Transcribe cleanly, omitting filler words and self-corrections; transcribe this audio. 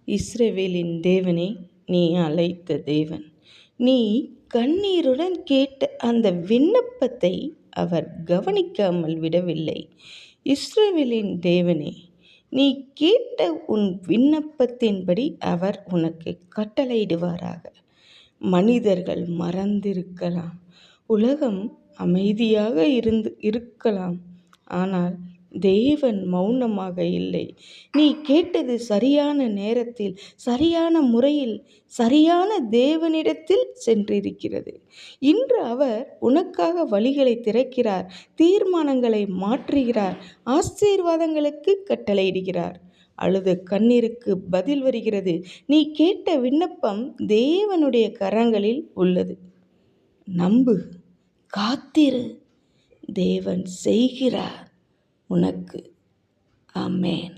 இஸ்ரவேலின் தேவனே, நீ அழைத்த தேவன். நீ கண்ணீருடன் கேட்ட அந்த விண்ணப்பத்தை அவர் கவனிக்காமல் விடவில்லை. இஸ்ரவேலின் தேவனே, நீ கேட்ட உன் விண்ணப்பத்தின்படி அவர் உனக்கு கட்டளையிடுவாராக. மனிதர்கள் மறந்திருக்கலாம், உலகம் அமைதியாக இருக்கலாம், ஆனால் தேவன் மௌனமாக இல்லை. நீ கேட்டது சரியான நேரத்தில், சரியான முறையில், சரியான தேவனிடத்தில் சென்றிருக்கிறது. இன்று அவர் உனக்காக வழிகளை திறக்கிறார், தீர்மானங்களை மாற்றுகிறார், ஆசீர்வாதங்களுக்கு கட்டளையிடுகிறார். அழுத கண்ணீருக்கு பதில் வருகிறது. நீ கேட்ட விண்ணப்பம் தேவனுடைய கரங்களில் உள்ளது. நம்பு, காத்திரு, தேவன் செய்கிறார் உனக்கு. ஆமென்.